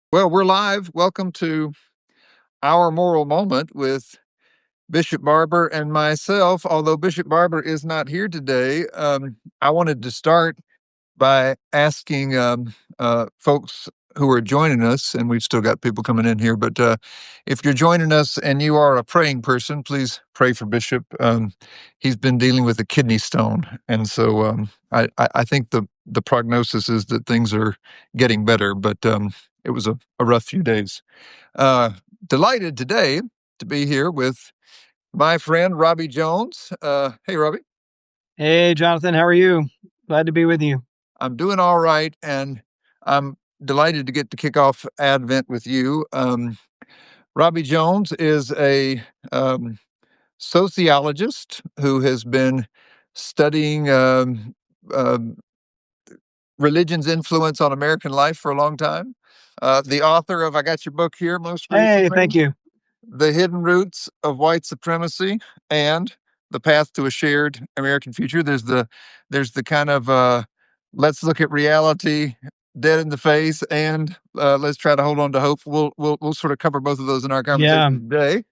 Well, we're live. Welcome to Our Moral Moment with Bishop Barber and myself. Although Bishop Barber is not here today, I wanted to start by asking folks who are joining us, and we've still got people coming in here, but if you're joining us and you are a praying person, please pray for Bishop. He's been dealing with a kidney stone, and so I think the prognosis is that things are getting better, but it was a rough few days. Delighted today to be here with my friend Robbie Jones. Hey, Robbie. Hey, Jonathan, how are you? Glad to be with you. I'm doing all right, and I'm delighted to get to kick off Advent with you. Robbie Jones is a sociologist who has been studying religion's influence on American life for a long time. The author of, I got your book here most Hey, recently, thank you. The Hidden Roots of White Supremacy and the Path to a Shared American Future. There's the kind of let's look at reality dead in the face, and let's try to hold on to hope. We'll sort of cover both of those in our Yeah, conversation today.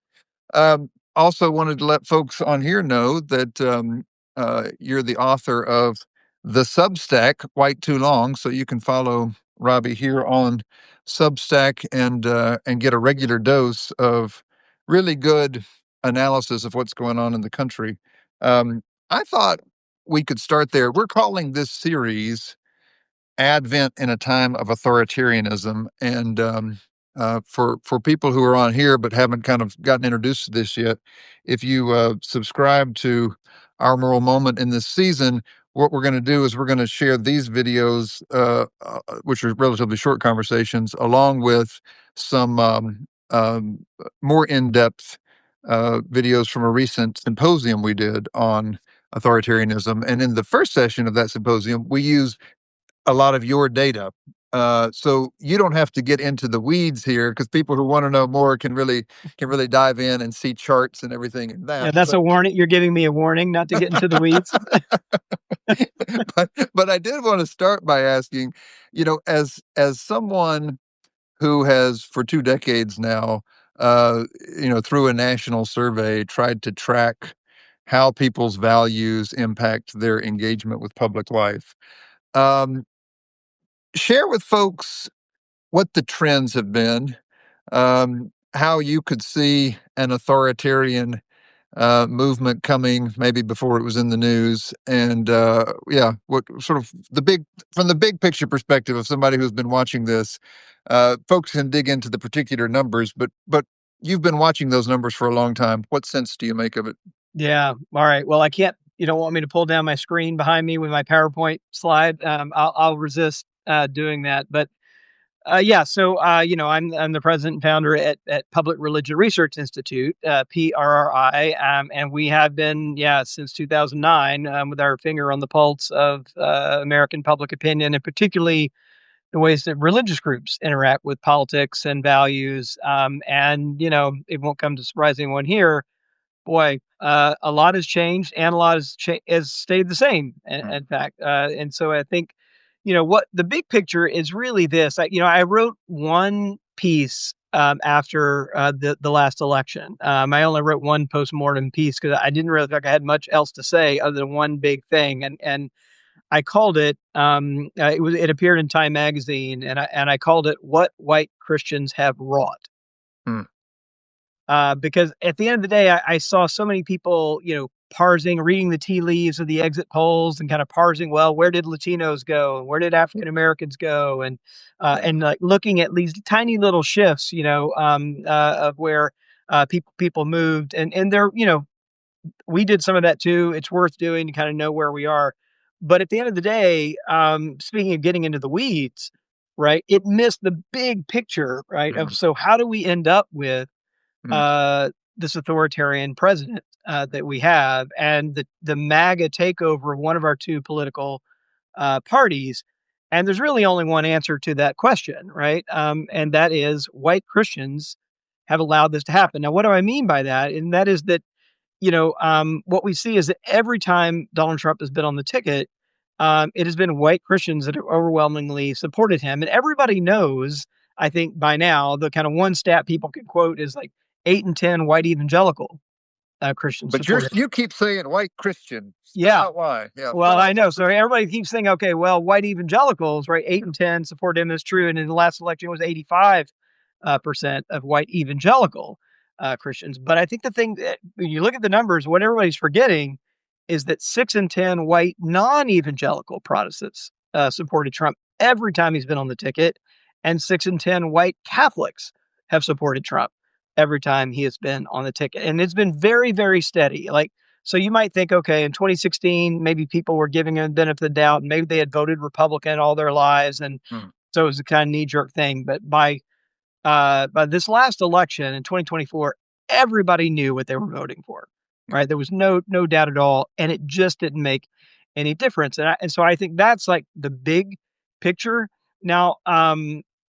Also wanted to let folks on here know that you're the author of the Substack, White Too Long, so you can follow Robbie here on Substack and get a regular dose of really good analysis of what's going on in the country. I thought we could start there. We're calling this series Advent in a Time of Authoritarianism, and for people who are on here but haven't kind of gotten introduced to this yet, if you subscribe to Our Moral Moment in this season, what we're going to do is we're going to share these videos, which are relatively short conversations, along with some more in-depth videos from a recent symposium we did on authoritarianism. And in the first session of that symposium, we used a lot of your data. So you don't have to get into the weeds here, because people who want to know more can really dive in and see charts and everything in yeah, that. that's a warning. You're giving me a warning not to get into the weeds. But I did want to start by asking, as someone who has for 2 decades now, through a national survey, tried to track how people's values impact their engagement with public life. Um, Share with folks what the trends have been, how you could see an authoritarian movement coming maybe before it was in the news, and what sort of from the big picture perspective of somebody who's been watching this. Folks can dig into the particular numbers, but you've been watching those numbers for a long time. What sense do you make of it? Yeah. All right. Well, I can't. You don't want me to pull down my screen behind me with my PowerPoint slide. I'll resist doing that. But yeah. So I'm the president and founder at Public Religion Research Institute, PRRI, and we have been since 2009 with our finger on the pulse of American public opinion, and particularly the ways that religious groups interact with politics and values. And it won't come to surprise anyone here. Boy, a lot has changed, and a lot has stayed the same. In fact, and so I think, what the big picture is really this. I wrote one piece after the last election. I only wrote one postmortem piece because I didn't really feel like I had much else to say other than one big thing, and I called it. It appeared in Time magazine, and I called it "What White Christians Have Wrought." Hmm. Because at the end of the day, I saw so many people, reading the tea leaves of the exit polls and kind of parsing, well, where did Latinos go? And where did African Americans go? And like looking at these tiny little shifts, of where people moved. And there, we did some of that too. It's worth doing to kind of know where we are. But at the end of the day, speaking of getting into the weeds, right, it missed the big picture, right? Of Mm, so how do we end up with mm, uh, this authoritarian president that we have, and the MAGA takeover of one of our two political parties. And there's really only one answer to that question, right? And that is white Christians have allowed this to happen. Now, what do I mean by that? And that is that, what we see is that every time Donald Trump has been on the ticket, it has been white Christians that have overwhelmingly supported him. And everybody knows I think by now the kind of one stat people can quote is like 8 in 10 white evangelical Christians But support it. you keep saying white Christian. Spell Yeah. out why. Yeah, Well, spell I out know. what So everybody keeps saying, okay, well, white evangelicals, right? 8 in 10 support him is true. And in the last election, it was 85 percent of white evangelical Christians. But I think the thing that when you look at the numbers, what everybody's forgetting is that 6 in 10 white non-evangelical Protestants supported Trump every time he's been on the ticket, and 6 in 10 white Catholics have supported Trump every time he has been on the ticket, and it's been very, very steady. Like, so you might think, okay, in 2016, maybe people were giving him the benefit of the doubt, and maybe they had voted Republican all their lives, and Hmm. so it was a kind of knee-jerk thing. But by this last election in 2024, everybody knew what they were voting for, Yeah. right? There was no doubt at all, and it just didn't make any difference. And so I think that's like the big picture. Now,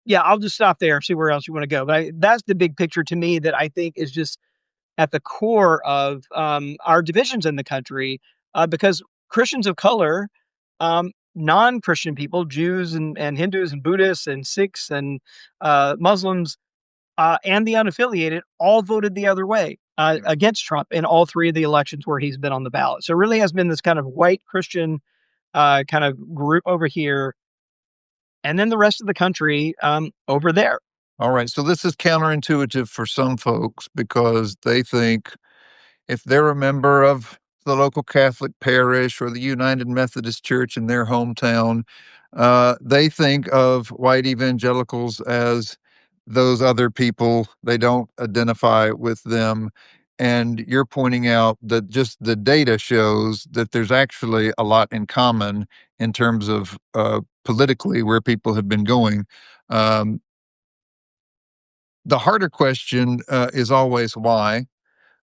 yeah, I'll just stop there, see where else you want to go. But that's the big picture to me that I think is just at the core of our divisions in the country, because Christians of color, non-Christian people, Jews and Hindus and Buddhists and Sikhs and Muslims, and the unaffiliated all voted the other way Yeah. against Trump in all three of the elections where he's been on the ballot. So it really has been this kind of white Christian kind of group over here, and then the rest of the country over there. All right. So this is counterintuitive for some folks because they think if they're a member of the local Catholic parish or the United Methodist Church in their hometown, they think of white evangelicals as those other people. They don't identify with them. And you're pointing out that just the data shows that there's actually a lot in common in terms of politically where people have been going. Um, the harder question is always why.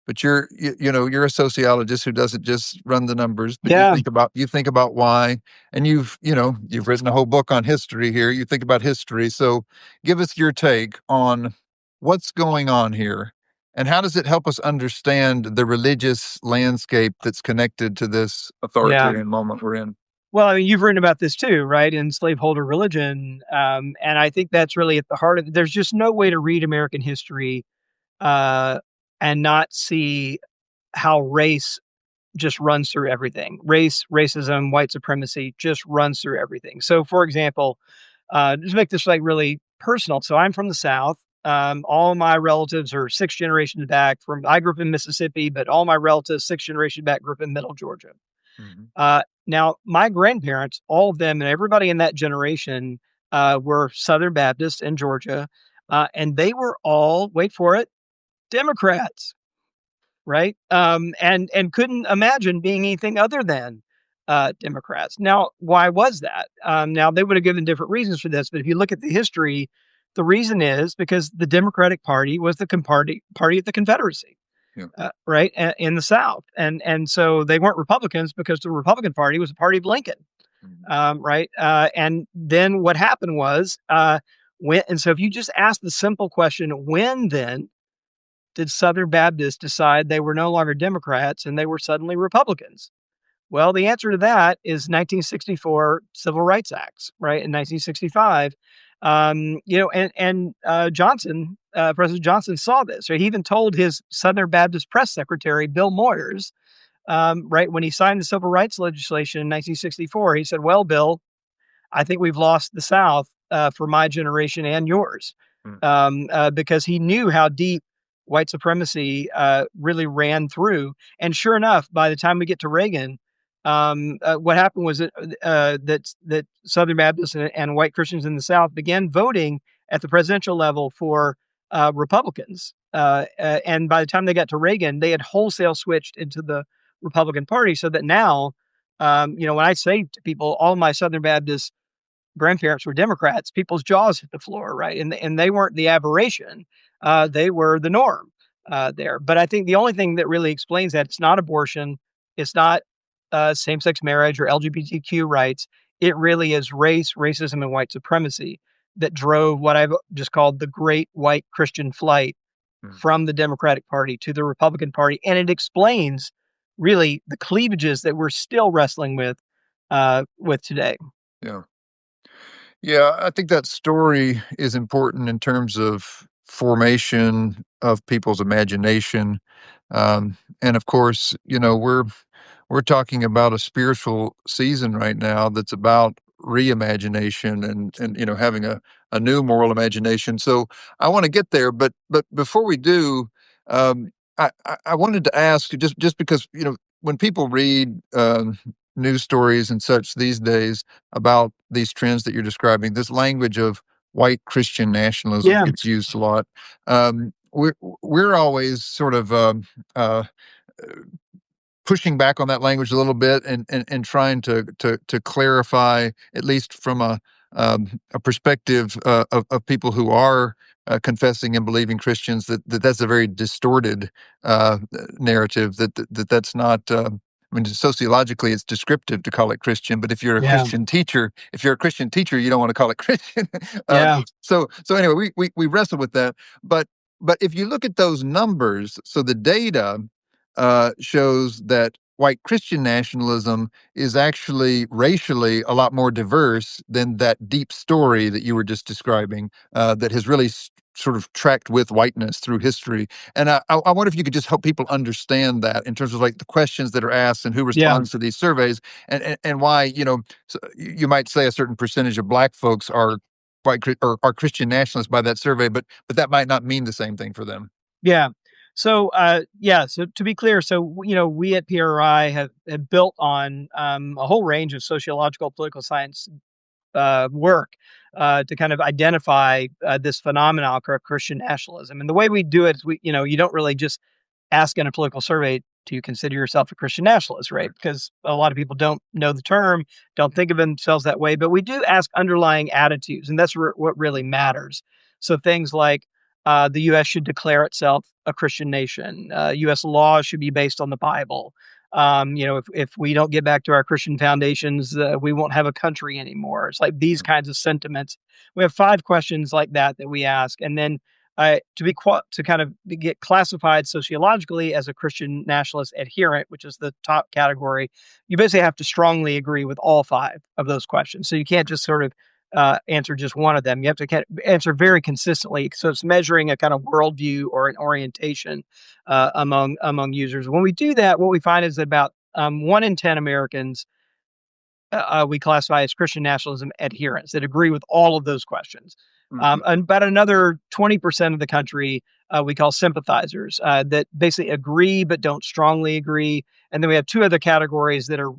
But you're a sociologist who doesn't just run the numbers, but Yeah, you think about why, and you've written a whole book on history here. You think about history. So give us your take on what's going on here and how does it help us understand the religious landscape that's connected to this yeah. authoritarian moment we're in? Well, I mean, you've written about this too, right? In slaveholder religion, and I think that's really at the heart of it. There's just no way to read American history uh, and not see how race just runs through everything. Racism, white supremacy just runs through everything. So, for example, just make this like really personal. So, I'm from the South. All my relatives are 6 generations back. I grew up in Mississippi, but all my relatives 6 generations back grew up in Middle Georgia. Mhm. Now, my grandparents, all of them, and everybody in that generation were Southern Baptists in Georgia, and they were all, wait for it, Democrats, right? And couldn't imagine being anything other than Democrats. Now, why was that? Now, they would have given different reasons for this, but if you look at the history, the reason is because the Democratic Party was the party of the Confederacy, Yeah. right, in the South, and so they weren't Republicans because the Republican Party was the party of Lincoln, Mhm. right? And then what happened was when, and so if you just ask the simple question, when then did Southern Baptists decide they were no longer Democrats and they were suddenly Republicans? Well, the answer to that is 1964 Civil Rights Acts, right? In 1965, Johnson, President Johnson saw this. Right? He even told his Southern Baptist press secretary, Bill Moyers, right when he signed the civil rights legislation in 1964, he said, "Well, Bill, I think we've lost the South for my generation and yours," Mm. because he knew how deep white supremacy really ran through. And sure enough, by the time we get to Reagan, what happened was that Southern Baptists and white Christians in the South began voting at the presidential level for Republicans. And by the time they got to Reagan, they had wholesale switched into the Republican Party, so that now, when I say to people, all my Southern Baptist grandparents were Democrats, people's jaws hit the floor, right? And they weren't the aberration; they were the norm there. But I think the only thing that really explains that it's not abortion, it's not same-sex marriage or LGBTQ rights. It really is racism, and white supremacy that drove what I've just called the Great White Christian Flight Mm. from the Democratic Party to the Republican Party, and it explains really the cleavages that we're still wrestling with today. Yeah. Yeah, I think that story is important in terms of formation of people's imagination. And of course, we're talking about a spiritual season right now that's about reimagination and having a new moral imagination. So I want to get there, but before we do, I wanted to ask just because when people read news stories and such these days about these trends that you're describing, this language of white Christian nationalism Yeah, gets used a lot. We're always sort of pushing back on that language a little bit and trying to clarify, at least from a perspective of people who are confessing and believing Christians, that's a very distorted narrative. That's not. I mean, sociologically, it's descriptive to call it Christian, but yeah, if you're a Christian teacher, you don't want to call it Christian. yeah, So anyway, we wrestle with that. But if you look at those numbers, so the data shows that white Christian nationalism is actually racially a lot more diverse than that deep story that you were just describing, that has really sort of tracked with whiteness through history. And I wonder if you could just help people understand that in terms of like the questions that are asked and who yeah. responds to these surveys, and why so you might say a certain percentage of Black folks are or are Christian nationalists by that survey, but that might not mean the same thing for them. Yeah. So, yeah. So to be clear, so we at PRI have built on a whole range of sociological, political science work to kind of identify this phenomenon called Christian nationalism. And the way we do it is you don't really just ask in a political survey, do you consider yourself a Christian nationalist, right? Because a lot of people don't know the term, don't think of themselves that way, but we do ask underlying attitudes, and that's what really matters. So things like the U.S. should declare itself a Christian nation. U.S. law should be based on the Bible. If we don't get back to our Christian foundations, we won't have a country anymore. It's like these kinds of sentiments. We have 5 questions like that we ask, and then to kind of get classified sociologically as a Christian nationalist adherent, which is the top category, you basically have to strongly agree with all 5 of those questions. So you can't just sort of answer just one of them. You have to answer very consistently. So it's measuring a kind of worldview or an orientation among users. When we do that, what we find is that about 1 in 10 Americans we classify as Christian nationalism adherents that agree with all of those questions. Mhm. And about another 20% of the country we call sympathizers that basically agree but don't strongly agree. And then we have 2 other categories that are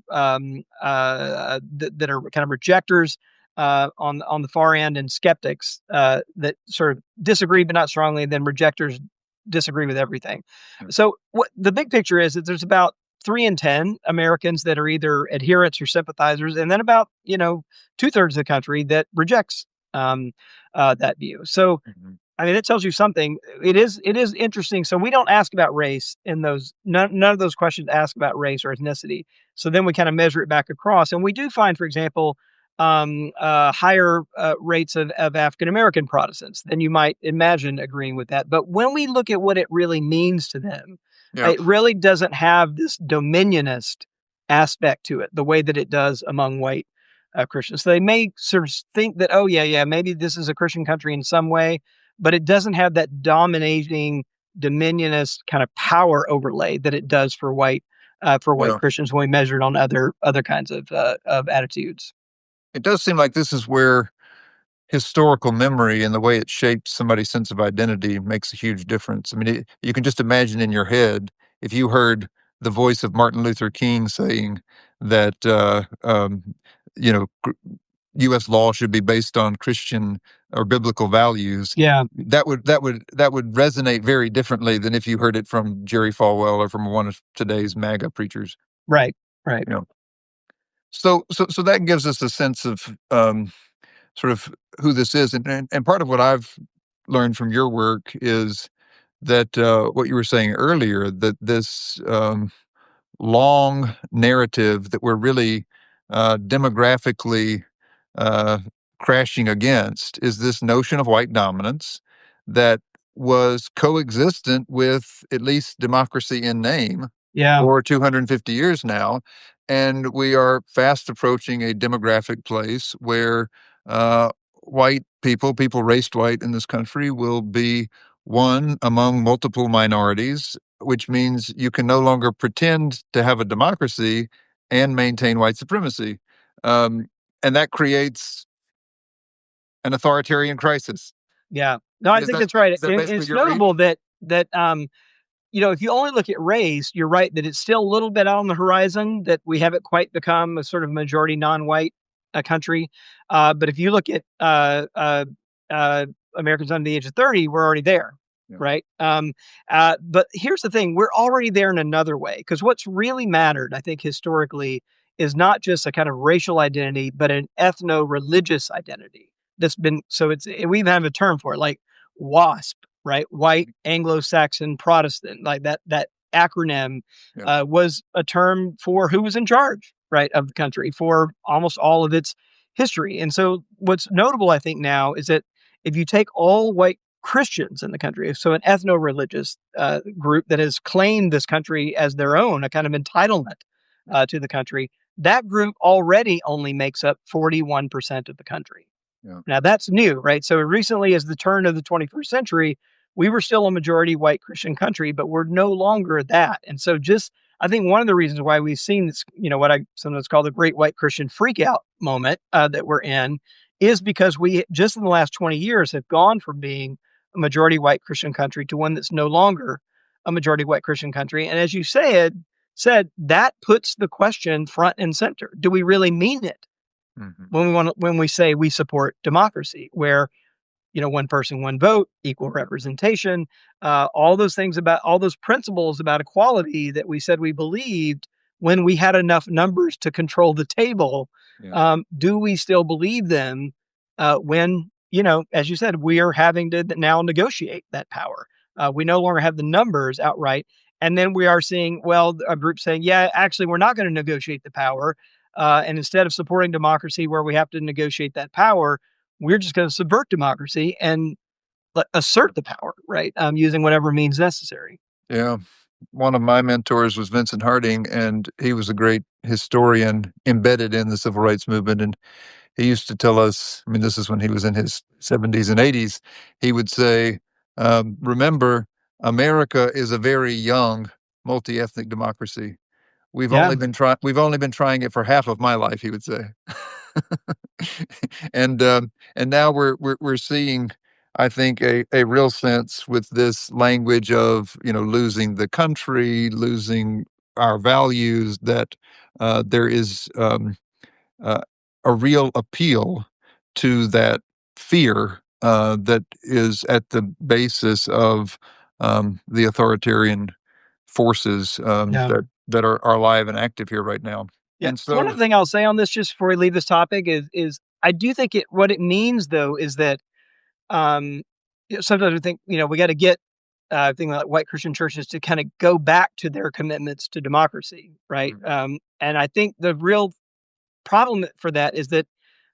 that are kind of rejectors on the far end, and skeptics that sort of disagree but not strongly. And then rejectors disagree with everything. So what the big picture is that there's about 3 in 10 Americans that are either adherents or sympathizers, and then about 2/3 of the country that rejects that view. So Mhm. I mean, it tells you something. It is interesting. So we don't ask about race in those. None of those questions ask about race or ethnicity. So then we kind of measure it back across, and we do find, for example, higher rates of African American Protestants than you might imagine agreeing with that. But when we look at what it really means to them, Yeah. it really doesn't have this dominionist aspect to it the way that it does among white Christians. So they may sort of think that, oh yeah, maybe this is a Christian country in some way, but it doesn't have that dominating dominionist kind of power overlay that it does for white Yeah. Christians when we measure it on other kinds of attitudes. It does seem like this is where historical memory and the way it shapes somebody's sense of identity makes a huge difference. I mean, you can just imagine in your head if you heard the voice of Martin Luther King saying that you know U.S. law should be based on Christian or biblical values. Yeah, That would resonate very differently than if you heard it from Jerry Falwell or from one of today's MAGA preachers. right, right. You know, so that gives us a sense of sort of who this is. And part of what I've learned from your work is that what you were saying earlier, that this long narrative that we're really demographically uh, crashing against is this notion of white dominance that was coexistent with at least democracy in name Yeah, for 250 years now. And we are fast approaching a demographic place where uh, white people raised white in this country, will be one among multiple minorities, which means you can no longer pretend to have a democracy and maintain white supremacy. Um, and that creates an authoritarian crisis. Yeah. No, I Is think that that's right. is that basically It's your read? notable that if you only look at race, you're right that it's still a little bit out on the horizon, that we haven't quite become a sort of majority non-white country. But if you look at uh, Americans under the age of 30, we're already there, Yeah. right? But here's the thing: we're already there in another way, because what's really mattered, I think, historically, is not just a kind of racial identity, but an ethno-religious identity. That's been so we even have a term for it, like WASP, right? White Anglo-Saxon Protestant, like that acronym Yeah. was a term for who was in charge, right, of the country for almost all of its history. And so, what's notable, I think, now is that if you take all white Christians in the country, so an ethno-religious group that has claimed this country as their own, a kind of entitlement to the country, that group already only makes up 41% of the country. Yeah. Now that's new, right? So recently, as the turn of the 21st century, we were still a majority white Christian country, but we're no longer that. And so, just I think one of the reasons why we've seen this, what I sometimes call the Great White Christian Freakout moment that we're in, is because we just in the last 20 years have gone from being a majority white Christian country to one that's no longer a majority white Christian country. And as you said that puts the question front and center: do we really mean it Mm-hmm. when we say we support democracy, where one person, one vote, equal representation, all those things, about all those principles about equality that we said we believed when we had enough numbers to control the table? Yeah. Do we still believe them when, as you said, we are having to now negotiate that power? We no longer have the numbers outright. And then we are seeing, well, a group saying, yeah, actually, we're not going to negotiate the power. And instead of supporting democracy where we have to negotiate that power, we're just going to subvert democracy and assert the power, right? Using whatever means necessary. Yeah. One of my mentors was Vincent Harding, and he was a great historian embedded in the civil rights movement. And he used to tell us, I mean, this is when he was in his 70s and 80s, he would say, remember, America is a very young multi-ethnic democracy. Yeah, We've only been trying it for half of my life, he would say. And now we're seeing, I think, a real sense with this language of, losing the country, losing our values, that there is uh, a real appeal to that fear that is at the basis of the authoritarian forces yeah, that are alive and active here right now. yeah. And One so, other thing I'll say on this, just before we leave this topic, is I do think what it means though is that um, sometimes we think we got to get thing like white Christian churches to kind of go back to their commitments to democracy, right? mm, And I think the real problem for that is that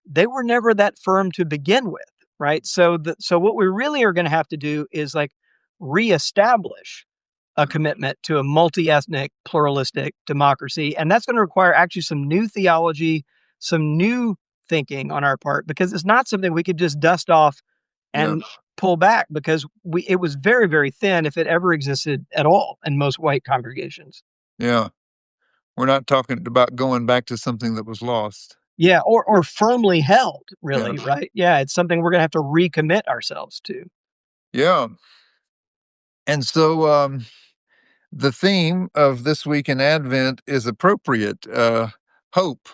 they were never that firm to begin with, right? So what we really are going to have to do is like reestablish a mm, commitment to a multi-ethnic, pluralistic democracy, and that's going to require actually some new theology, some new thinking on our part, because it's not something we could just dust off yeah, and pull back, because it was very, very thin, if it ever existed at all, in most white congregations. yeah. We're not talking about going back to something that was lost. Yeah, or firmly held, Yeah. really, right? Yeah, it's something we're gonna have to recommit ourselves to. Yeah. And so the theme of this week in Advent is appropriate. Hope.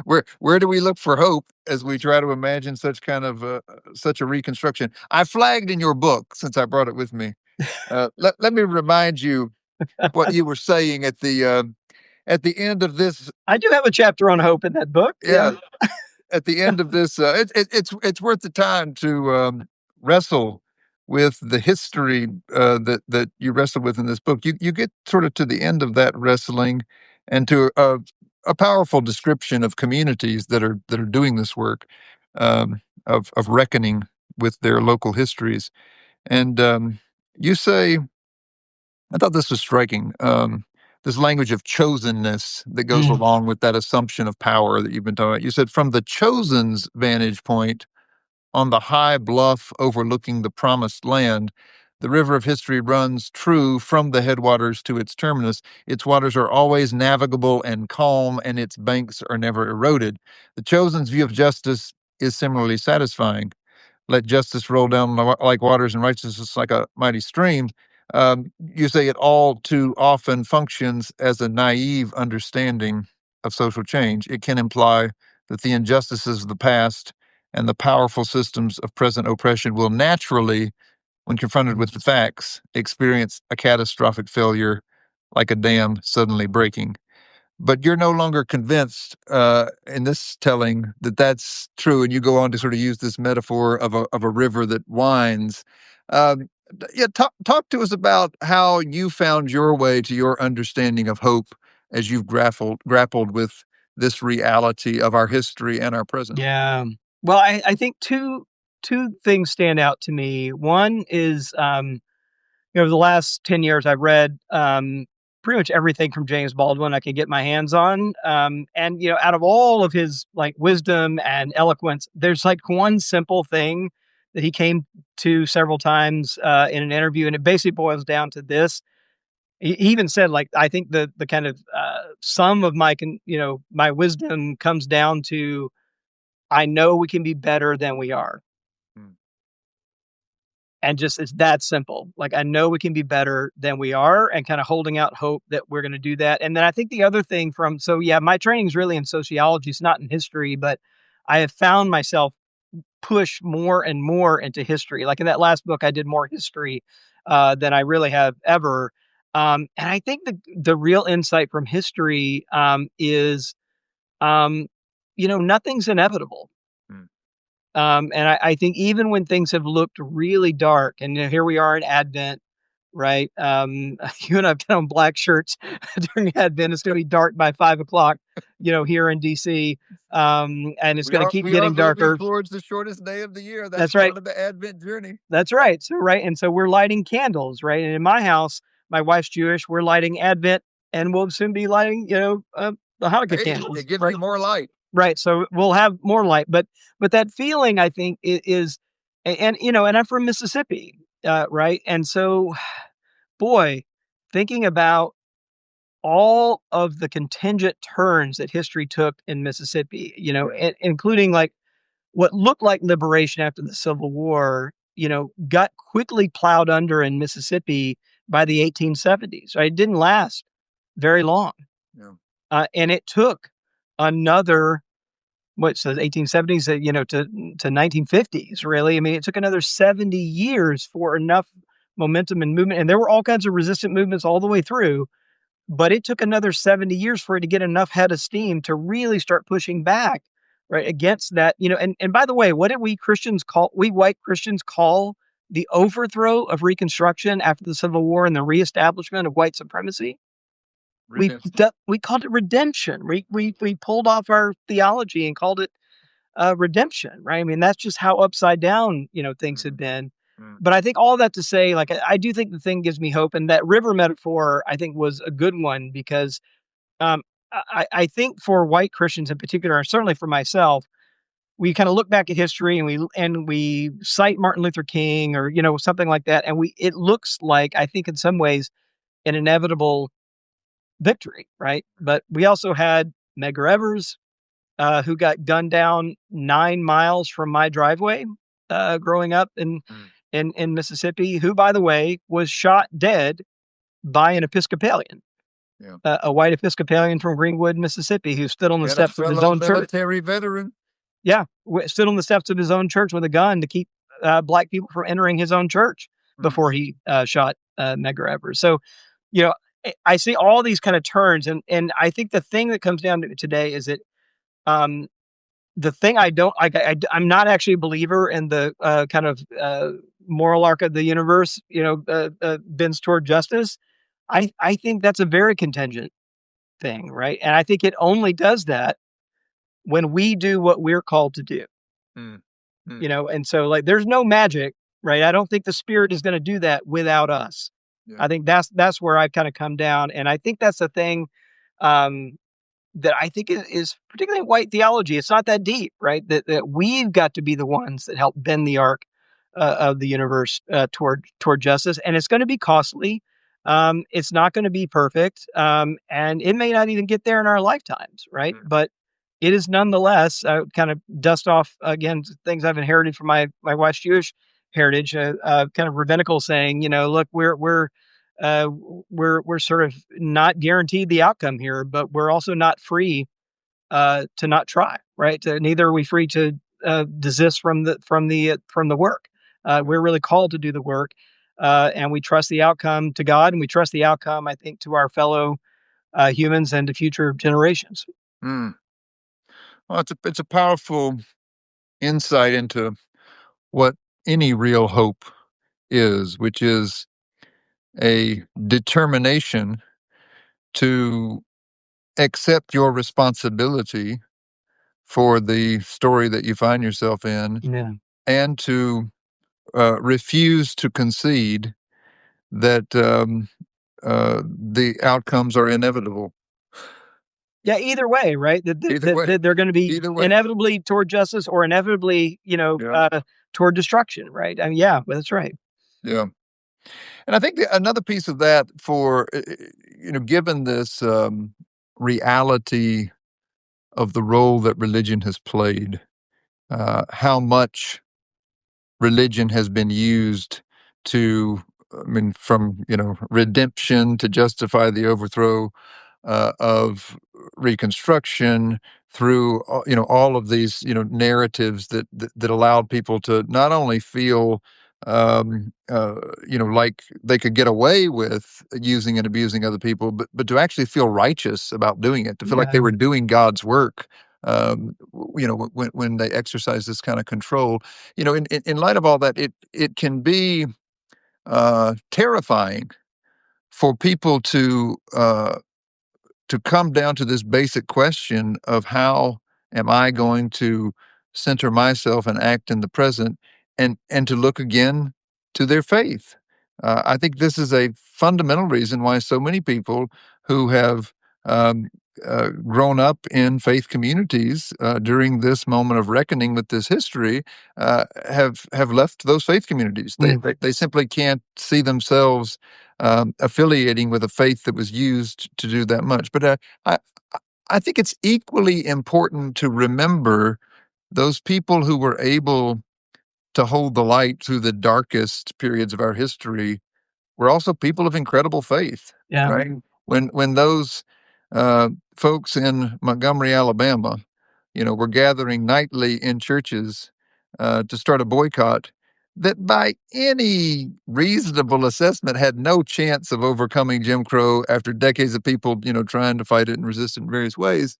where, where do we look for hope as we try to imagine such a reconstruction? I flagged in your book, since I brought it with me. Let me remind you what you were saying at the end of this. I do have a chapter on hope in that book. Yeah. Yeah, at the end of this, it's worth the time to wrestle with the history that you wrestle with in this book. You get sort of to the end of that wrestling, and to a powerful description of communities that are doing this work, of reckoning with their local histories. And you say, I thought this was striking. this language of chosenness that goes Mm. along with that assumption of power that you've been talking about. You said from the chosen's vantage point, on the high bluff overlooking the promised land, the river of history runs true from the headwaters to its terminus. Its waters are always navigable and calm, and its banks are never eroded. The chosen's view of justice is similarly satisfying. Let justice roll down like waters and righteousness like a mighty stream. You say it all too often functions as a naive understanding of social change. It can imply that the injustices of the past and the powerful systems of present oppression will naturally, when confronted with the facts, experience a catastrophic failure like a dam suddenly breaking. But you're no longer convinced in this telling that that's true, and you go on to sort of use this metaphor of a river that winds. Yeah, talk to us about how you found your way to your understanding of hope as you've grappled with this reality of our history and our present. Yeah. Well, I think two things stand out to me. One is, the last 10 years I've read pretty much everything from James Baldwin I could get my hands on. And out of all of his like wisdom and eloquence, there's like one simple thing that he came to several times in an interview, and it basically boils down to this. He even said, like, I think the kind of sum of my wisdom comes down to I know we can be better than we are. Mm. And just it's that simple. Like, I know we can be better than we are, and kind of holding out hope that we're going to do that. And then I think the other thing yeah, my training is really in sociology, it's not in history, but I have found myself push more and more into history. Like in that last book, I did more history than I really have ever. And I think the real insight from history is, um, nothing's inevitable. Mm. And I think even when things have looked really dark, and here we are in Advent, right? You and I've got on black shirts during Advent. It's going to be dark by 5 o'clock, here in DC, and it's going to keep We are getting moving darker. towards the shortest day of the year. That's That's right. part of the Advent journey. That's right. So we're lighting candles, right? And in my house, my wife's Jewish. We're lighting Advent, and we'll soon be lighting, the Hanukkah Hey, candles, it gives right? you more light. Right, so we'll have more light, but that feeling I think is and I'm from Mississippi, right? And so, boy, thinking about all of the contingent turns that history took in Mississippi, including like what looked like liberation after the Civil War, got quickly plowed under in Mississippi by the 1870s, right? It didn't last very long. Yeah. And it took another so 1870s, to 1950s, really. I mean, it took another 70 years for enough momentum and movement. And there were all kinds of resistant movements all the way through, but it took another 70 years for it to get enough head of steam to really start pushing back, right, against that. And by the way, what did we white Christians call the overthrow of Reconstruction after the Civil War and the reestablishment of white supremacy? Redemption. We called it redemption. We pulled off our theology and called it redemption, right? I mean, that's just how upside down, things had been. Mm. But I think all that to say, like, I do think the thing gives me hope. And that river metaphor, I think, was a good one because um, I think for white Christians in particular, and certainly for myself, we kind of look back at history and we cite Martin Luther King or, something like that. And it looks like, I think in some ways, an inevitable victory, right? But we also had Medgar Evers, who got gunned down 9 miles from my driveway, growing up in Mississippi, who, by the way, was shot dead by an Episcopalian, Yeah. A white Episcopalian from Greenwood, Mississippi, who stood on the Yet a steps of his fellow own church. military veteran. Yeah, stood on the steps of his own church with a gun to keep black people from entering his own church before he shot Medgar Evers. So, you know, I see all these kind of turns, and I think the thing that comes down to it today is that um, the thing I'm not actually a believer in the kind of moral arc of the universe, bends toward justice. I think that's a very contingent thing, right? And I think it only does that when we do what we're called to do, Mm. Mm. and so like there's no magic, right? I don't think the spirit is going to do that without us. Yeah. I think that's where I've kind of come down, and I think that's the thing um, that I think is particularly in white theology. It's not that deep, right? That we've got to be the ones that help bend the arc of the universe toward justice, and it's going to be costly. It's not going to be perfect, and it may not even get there in our lifetimes, right? Mm. But it is nonetheless kind of dust off again things I've inherited from my wife's Jewish heritage, kind of rabbinical saying, look, uh, we're sort of not guaranteed the outcome here, but we're also not free to not try, right? Neither are we free to desist from the work. We're really called to do the work, and we trust the outcome to God, and we trust the outcome, I think, to our fellow humans and to future generations. Mm. Well, it's a powerful insight into what any real hope is, which is a determination to accept your responsibility for the story that you find yourself in, Yeah. and to refuse to concede that the outcomes are inevitable. Yeah, either way, right? That that Either that, way, that they're going to be either way. inevitably toward justice or inevitably, Yeah, toward destruction, right? I mean, yeah, that's right. yeah. And I think another piece of that for given this reality of the role that religion has played, how much religion has been used to, I mean, from redemption to justify the overthrow of Reconstruction, through all of these narratives that allowed people to not only feel like they could get away with using and abusing other people, but to actually feel righteous about doing it, to feel like Yeah, they were doing God's work. When they exercise this kind of control, in light of all that, it can be terrifying for people to come down to this basic question of how am I going to center myself and act in the present, and to look again to their faith. I think this is a fundamental reason why so many people who have um, grown up in faith communities during this moment of reckoning with this history have left those faith communities. They, mm, they they simply can't see themselves affiliating with a faith that was used to do that much. But I, I think it's equally important to remember those people who were able to hold the light through the darkest periods of our history were also people of incredible faith, yeah. right? When those folks in Montgomery, Alabama, were gathering nightly in churches to start a boycott that, by any reasonable assessment, had no chance of overcoming Jim Crow after decades of people, trying to fight it and resist it in various ways.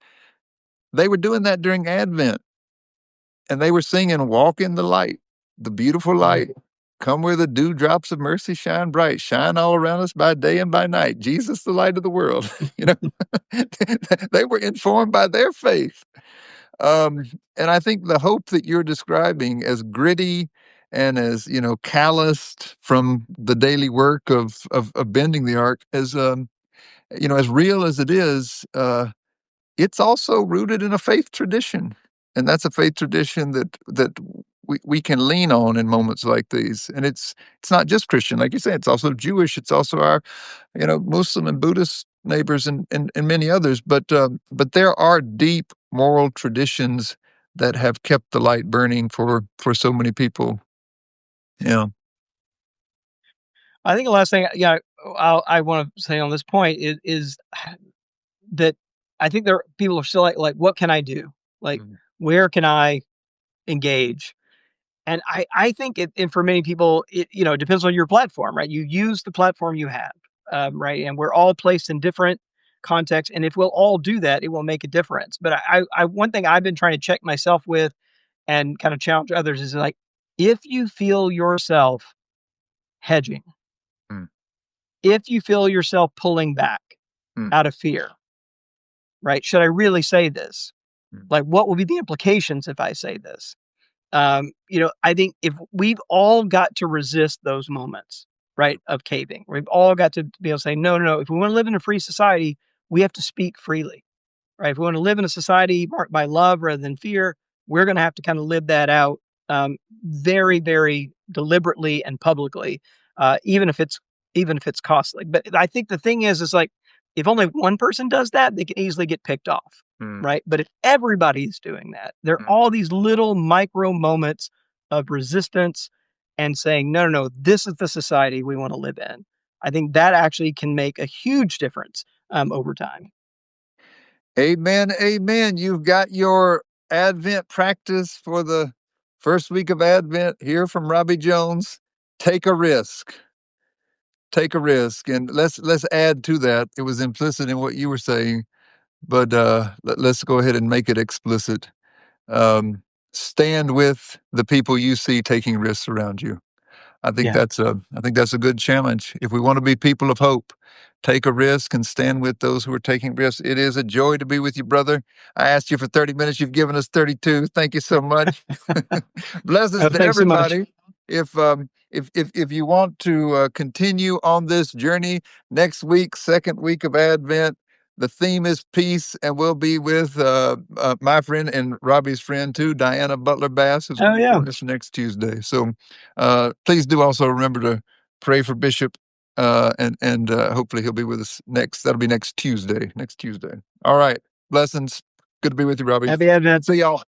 They were doing that during Advent, and they were singing "Walk in the Light, the beautiful Mm. light. Come where the dewdrops of mercy shine bright, shine all around us by day and by night. Jesus, the light of the world." you know, they were informed by their faith. Um, and I think the hope that you're describing, as gritty and as calloused from the daily work of bending the arc, as real as it is, it's also rooted in a faith tradition, and that's a faith tradition that we can lean on in moments like these. And it's not just Christian, like you say. It's also Jewish. It's also our Muslim and Buddhist neighbors, and many others. But there are deep moral traditions that have kept the light burning for so many people. Yeah. I think the last thing, yeah, I want to say on this point is that I think people are still like, what can I do? Like, Mhm. where can I engage? And I think and for many people, it depends on your platform, right? You use the platform you have, right? And we're all placed in different contexts, and if we'll all do that, it will make a difference. But one thing I've been trying to check myself with and kind of challenge others is like, if you feel yourself hedging, Mm, if you feel yourself pulling back mm, out of fear, right? Should I really say this? mm, Like, what will be the implications if I say this? I think if we've all got to resist those moments, right, of caving. We've all got to be able to say, no, no, no. If we want to live in a free society, we have to speak freely, right? If we want to live in a society marked by love rather than fear, we're going to have to kind of live that out very, very deliberately and publicly, even if it's costly. But I think the thing is like if only one person does that, they can easily get picked off, right? But if everybody's doing that, there are all these little micro moments of resistance and saying, no, no, no, this is the society we want to live in. I think that actually can make a huge difference over time. Amen. Amen. You've got your Advent practice for the first week of Advent here from Robbie Jones. Take a risk. Take a risk. And let's add to that. It was implicit in what you were saying, but let's go ahead and make it explicit. Stand with the people you see taking risks around you. I think Yeah. that's a good challenge. If we want to be people of hope, take a risk and stand with those who are taking risks. It is a joy to be with you, brother. I asked you for 30 minutes. You've given us 32. Thank you so much. Blessings to Thanks so much. everybody. If you want to continue on this journey next week, second week of Advent, the theme is peace, and we'll be with my friend and Robbie's friend too, Diana Butler Bass, who's Oh, going to yeah. join us next Tuesday. So please do also remember to pray for Bishop, and hopefully he'll be with us next. That'll be next Tuesday. Next Tuesday. All right. Blessings. Good to be with you, Robbie. Happy Advent. See y'all.